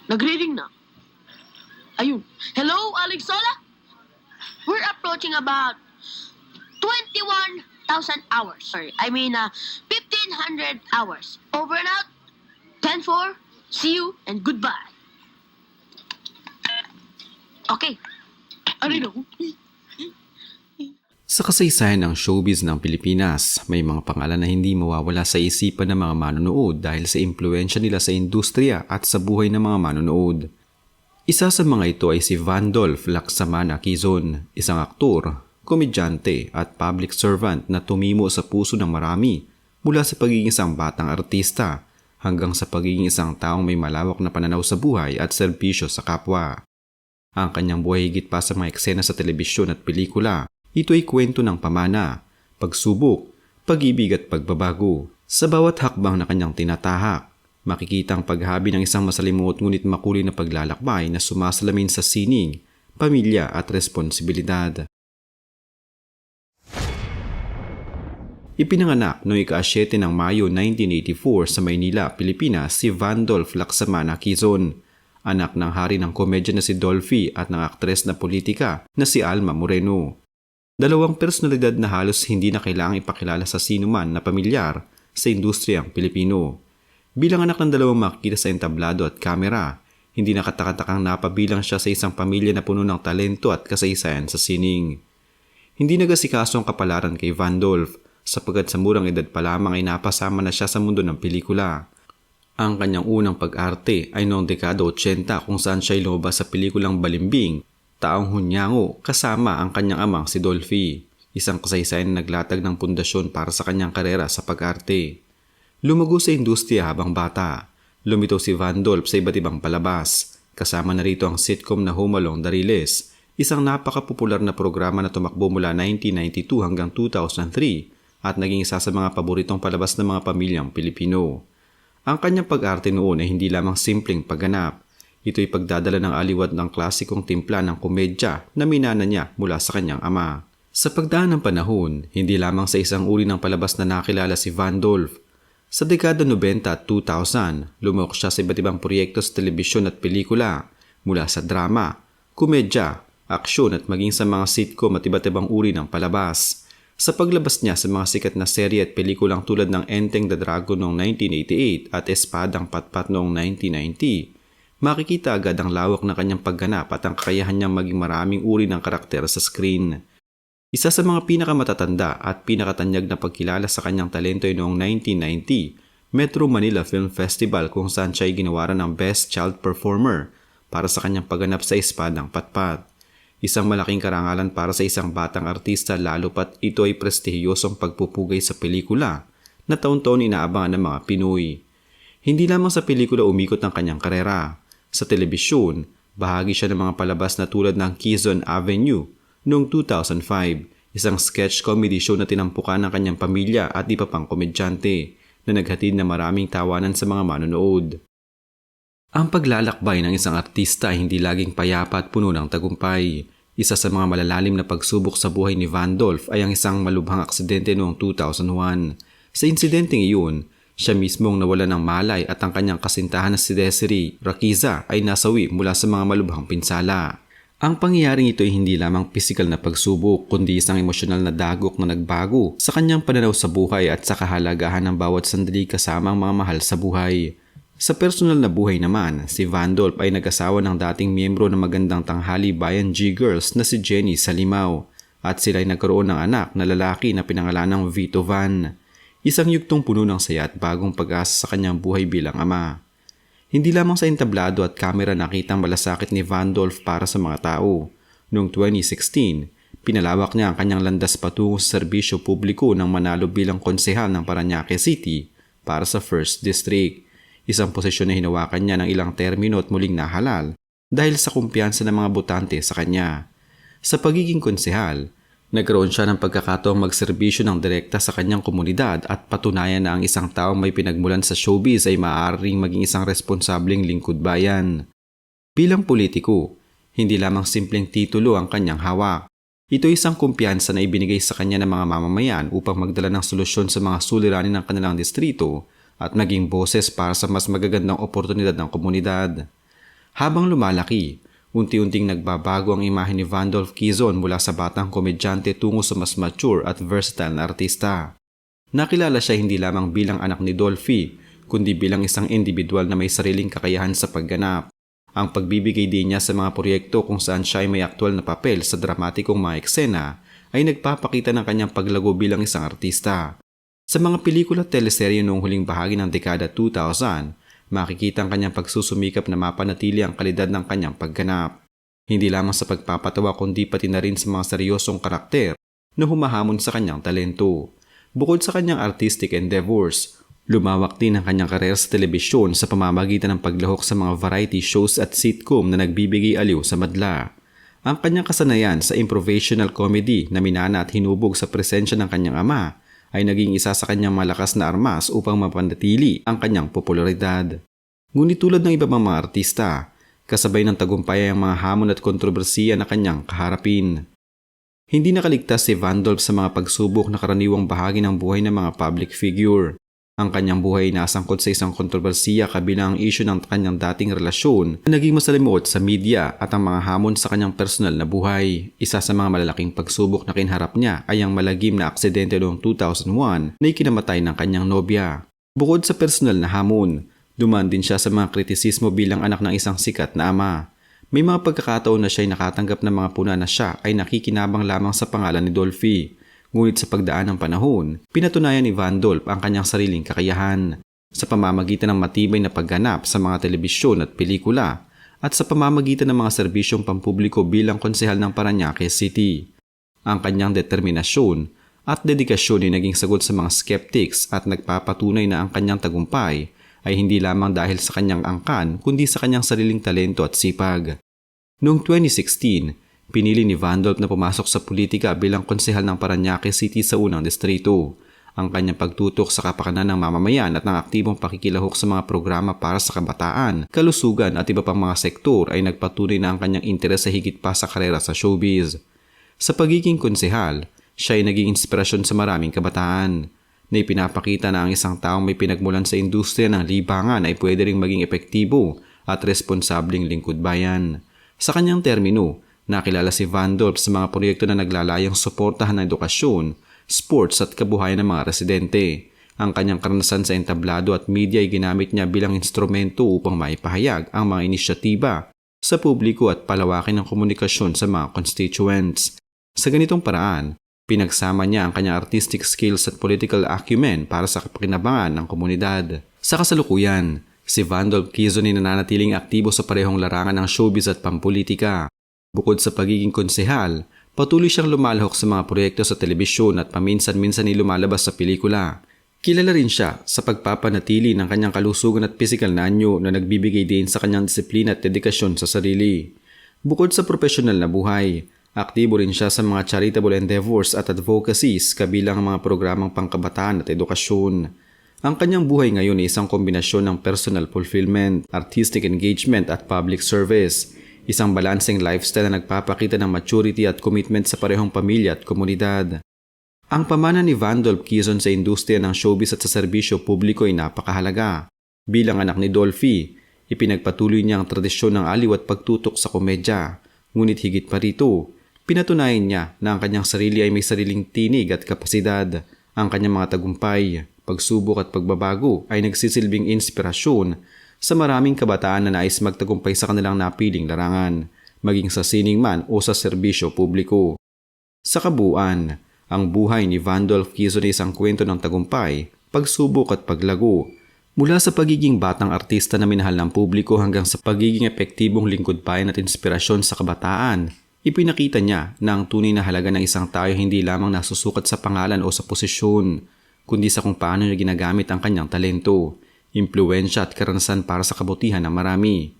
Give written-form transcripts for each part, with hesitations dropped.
Nagre-ring na. Ayun. Hello, Alexola? We're approaching about 21,000 hours. Sorry, 1,500 hours. Over and out. 10-4. See you and goodbye. Okay. Ano? Sa kasaysayan ng showbiz ng Pilipinas, may mga pangalan na hindi mawawala sa isipan ng mga manonood dahil sa impluensya nila sa industriya at sa buhay ng mga manonood. Isa sa mga ito ay si Vandolph Lacsamana Quezon, isang aktor, komedyante at public servant na tumimo sa puso ng marami mula sa pagiging isang batang artista hanggang sa pagiging isang taong may malawak na pananaw sa buhay at serbisyo sa kapwa. Ang kanyang buhay higit pa sa mga eksena sa telebisyon at pelikula. Ito ay kwento ng pamana, pagsubok, pag-ibig at pagbabago. Sa bawat hakbang na kanyang tinatahak, makikita ang paghabi ng isang masalimuot ngunit makulay na paglalakbay na sumasalamin sa sining, pamilya at responsibilidad. Ipinanganak noong ika-7 ng Mayo 1984 sa Maynila, Pilipinas si Vandolph Lacsamana Quezon, anak ng hari ng komedya na si Dolphy at ng aktres na politika na si Alma Moreno. Dalawang personalidad na halos hindi na kailangang ipakilala sa sinuman na pamilyar sa industriyang Pilipino. Bilang anak ng dalawang makikita sa entablado at kamera, hindi nakatakatakang napabilang siya sa isang pamilya na puno ng talento at kasaysayan sa sining. Hindi nagasikaso ang kapalaran kay Vandolph sapagkat sa murang edad pa lamang ay napasama na siya sa mundo ng pelikula. Ang kanyang unang pag-arte ay noong dekada 80 kung saan siya lumabas sa pelikulang Balimbing, Taong Hunyango kasama ang kanyang amang si Dolphy, isang kasaysayan na naglatag ng pundasyon para sa kanyang karera sa pag-arte. Lumago sa industriya habang bata. Lumitaw si Vandolph sa iba't ibang palabas. Kasama na rito ang sitcom na Home Along the Riles, isang napakapopular na programa na tumakbo mula 1992 hanggang 2003 at naging isa sa mga paboritong palabas ng mga pamilyang Pilipino. Ang kanyang pag-arte noon ay hindi lamang simpleng pagganap. Ito'y pagdadala ng aliwat ng klasikong timpla ng komedya na minana niya mula sa kanyang ama. Sa pagdaan ng panahon, hindi lamang sa isang uri ng palabas na nakilala si Vandolph. Sa dekada 90 at 2000, lumok siya sa iba't ibang proyekto sa telebisyon at pelikula, mula sa drama, komedya, aksyon at maging sa mga sitcom at iba't ibang uri ng palabas. Sa paglabas niya sa mga sikat na serye at pelikulang tulad ng Enteng the Dragon noong 1988 at Espadang Patpat noong 1990, makikita agad ang lawak ng kanyang pagganap at ang kakayahan niyang maging maraming uri ng karakter sa screen. Isa sa mga pinakamatatanda at pinakatanyag na pagkilala sa kanyang talento ay noong 1990, Metro Manila Film Festival kung saan siya ay ginawaran ng Best Child Performer para sa kanyang pagganap sa Espadang Patpat. Isang malaking karangalan para sa isang batang artista lalo pat ito ay prestihiyosong pagpupugay sa pelikula na taon-taon inaabangan ng mga Pinoy. Hindi lamang sa pelikula umikot ang kanyang karera. Sa telebisyon, bahagi siya ng mga palabas na tulad ng Quezon Avenue noong 2005, isang sketch comedy show na tinampukan ng kanyang pamilya at iba pang komedyante na naghatid na maraming tawanan sa mga manonood. Ang paglalakbay ng isang artista ay hindi laging payapa at puno ng tagumpay. Isa sa mga malalalim na pagsubok sa buhay ni Vandolph ay ang isang malubhang aksidente noong 2001. Sa insidenteng iyon, siya mismong nawala ng malay at ang kanyang kasintahan na si Desiree Raquiza ay nasawi mula sa mga malubhang pinsala. Ang pangyayaring ito ay hindi lamang pisikal na pagsubok kundi isang emosyonal na dagok na nagbago sa kanyang pananaw sa buhay at sa kahalagahan ng bawat sandali kasama ang mga mahal sa buhay. Sa personal na buhay naman, si Vandolph ay nag-asawa ng dating miyembro ng Magandang Tanghali Bayan G-Girls na si Jenny Salimao at sila ay nagkaroon ng anak na lalaki na pinangalanang Vito Van. Isang yugtong puno ng saya at bagong pag-asa sa kanyang buhay bilang ama. Hindi lamang sa entablado at kamera nakita ang malasakit ni Vandolph para sa mga tao. Noong 2016, pinalawak niya ang kanyang landas patungo sa serbisyo publiko nang manalo bilang konsehal ng Parañaque City para sa 1st District. Isang posisyon na hinawakan niya ng ilang termino at muling nahalal dahil sa kumpiyansa ng mga botante sa kanya. Sa pagiging konsehal, nagkaroon siya ng pagkakataong magserbisyo ng direkta sa kanyang komunidad at patunayan na ang isang taong may pinagmulan sa showbiz ay maaaring maging isang responsableng lingkod bayan. Bilang politiko, hindi lamang simpleng titulo ang kanyang hawak. Ito ay isang kumpiyansa na ibinigay sa kanya ng mga mamamayan upang magdala ng solusyon sa mga suliranin ng kanilang distrito at maging boses para sa mas magagandang oportunidad ng komunidad. Habang lumalaki, unti-unting nagbabago ang imahe ni Vandolph Quezon mula sa batang komedyante tungo sa mas mature at versatile na artista. Nakilala siya hindi lamang bilang anak ni Dolphy, kundi bilang isang individual na may sariling kakayahan sa pagganap. Ang pagbibigay din niya sa mga proyekto kung saan siya ay may aktwal na papel sa dramatikong mga eksena ay nagpapakita ng kanyang paglago bilang isang artista. Sa mga pelikula at teleserye noong huling bahagi ng dekada 2000, makikita ang kanyang pagsusumikap na mapanatili ang kalidad ng kanyang pagganap. Hindi lamang sa pagpapatawa kundi pati na rin sa mga seryosong karakter na humahamon sa kanyang talento. Bukod sa kanyang artistic endeavors, lumawak din ang kanyang karera sa telebisyon sa pamamagitan ng paglahok sa mga variety shows at sitcom na nagbibigay aliw sa madla. Ang kanyang kasanayan sa improvisational comedy na minana at hinubog sa presensya ng kanyang ama ay naging isa sa kanyang malakas na armas upang mapanatili ang kanyang popularidad. Ngunit tulad ng iba pang mga artista, kasabay ng tagumpay ang mga hamon at kontrobersiya na kanyang kaharapin. Hindi nakaligtas si Vandolph sa mga pagsubok na karaniwang bahagi ng buhay ng mga public figure. Ang kanyang buhay ay nasangkot sa isang kontrobersiya kabilang ang issue ng kanyang dating relasyon na naging masalimuot sa media at ang mga hamon sa kanyang personal na buhay. Isa sa mga malalaking pagsubok na kinharap niya ay ang malagim na aksidente noong 2001 na ikinamatay ng kanyang nobya. Bukod sa personal na hamon, dumaan din siya sa mga kritisismo bilang anak ng isang sikat na ama. May mga pagkakataon na siya ay nakatanggap ng mga puna na siya ay nakikinabang lamang sa pangalan ni Dolphy. Ngunit sa pagdaan ng panahon, pinatunayan ni Vandolph ang kanyang sariling kakayahan sa pamamagitan ng matibay na pagganap sa mga telebisyon at pelikula at sa pamamagitan ng mga serbisyong pampubliko bilang konsehal ng Parañaque City. Ang kanyang determinasyon at dedikasyon ay naging sagot sa mga skeptics at nagpapatunay na ang kanyang tagumpay ay hindi lamang dahil sa kanyang angkan kundi sa kanyang sariling talento at sipag. Noong 2016, pinili ni Vandolph na pumasok sa politika bilang konsehal ng Parañaque City sa unang distrito. Ang kanyang pagtutok sa kapakanan ng mamamayan at ng aktibong pakikilahok sa mga programa para sa kabataan, kalusugan at iba pang mga sektor ay nagpatunay na ang kanyang interes sa higit pa sa karera sa showbiz. Sa pagiging konsehal, siya ay naging inspirasyon sa maraming kabataan na ipinapakita na ang isang taong may pinagmulan sa industriya ng libangan ay pwede ring maging epektibo at responsabling lingkod bayan. Sa kanyang termino, nakilala si Vandolph sa mga proyekto na naglalayang suportahan ng edukasyon, sports at kabuhayan ng mga residente. Ang kanyang karanasan sa entablado at media ay ginamit niya bilang instrumento upang maipahayag ang mga inisyatiba sa publiko at palawakin ang komunikasyon sa mga constituents. Sa ganitong paraan, pinagsama niya ang kanyang artistic skills at political acumen para sa kapakinabangan ng komunidad. Sa kasalukuyan, si Vandolph Quezon ay nananatiling aktibo sa parehong larangan ng showbiz at pampolitika. Bukod sa pagiging konsehal, patuloy siyang lumalahok sa mga proyekto sa telebisyon at paminsan-minsan ay lumalabas sa pelikula. Kilala rin siya sa pagpapanatili ng kanyang kalusugan at pisikal na anyo na nagbibigay din sa kanyang disiplina at dedikasyon sa sarili. Bukod sa profesional na buhay, aktibo rin siya sa mga charitable endeavors at advocacies kabilang ang mga programang pangkabataan at edukasyon. Ang kanyang buhay ngayon ay isang kombinasyon ng personal fulfillment, artistic engagement at public service. Isang balanseng lifestyle na nagpapakita ng maturity at commitment sa parehong pamilya at komunidad. Ang pamana ni Vandolph Quezon sa industriya ng showbiz at sa serbisyo publiko ay napakahalaga. Bilang anak ni Dolphy, ipinagpatuloy niya ang tradisyon ng aliw at pagtutok sa komedya. Ngunit higit pa rito, pinatunayan niya na ang kanyang sarili ay may sariling tinig at kapasidad. Ang kanyang mga tagumpay, pagsubok at pagbabago ay nagsisilbing inspirasyon sa maraming kabataan na nais magtagumpay sa kanilang napiling larangan, maging sa sining man o sa serbisyo publiko. Sa kabuuan, ang buhay ni Vandolph Quezon ay isang kwento ng tagumpay, pagsubok at paglago. Mula sa pagiging batang artista na minahal ng publiko hanggang sa pagiging epektibong lingkod bayan at inspirasyon sa kabataan, ipinakita niya na ang tunay na halaga ng isang tao hindi lamang nasusukat sa pangalan o sa posisyon, kundi sa kung paano niya ginagamit ang kanyang talento, impluwensya at karanasan para sa kabutihan ng marami.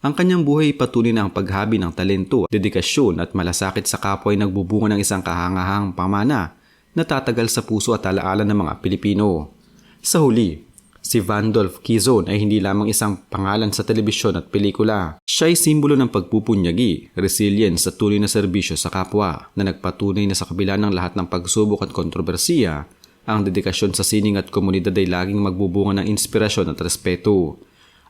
Ang kanyang buhay patuloy na ang paghabi ng talento, dedikasyon at malasakit sa kapwa ay nagbubunga ng isang kahangahang pamana na tatagal sa puso at alaala ng mga Pilipino. Sa huli, si Vandolph Quezon ay hindi lamang isang pangalan sa telebisyon at pelikula. Siya ay simbolo ng pagpupunyagi, resilience at tunay na serbisyo sa kapwa na nagpatunay na sa kabila ng lahat ng pagsubok at kontrobersiya, ang dedikasyon sa sining at komunidad ay laging magbubunga ng inspirasyon at respeto.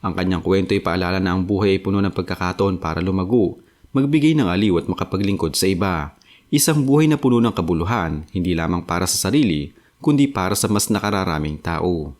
Ang kanyang kwento ay paalala na ang buhay ay puno ng pagkakataon para lumago, magbigay ng aliw at makapaglingkod sa iba. Isang buhay na puno ng kabuluhan, hindi lamang para sa sarili, kundi para sa mas nakararaming tao.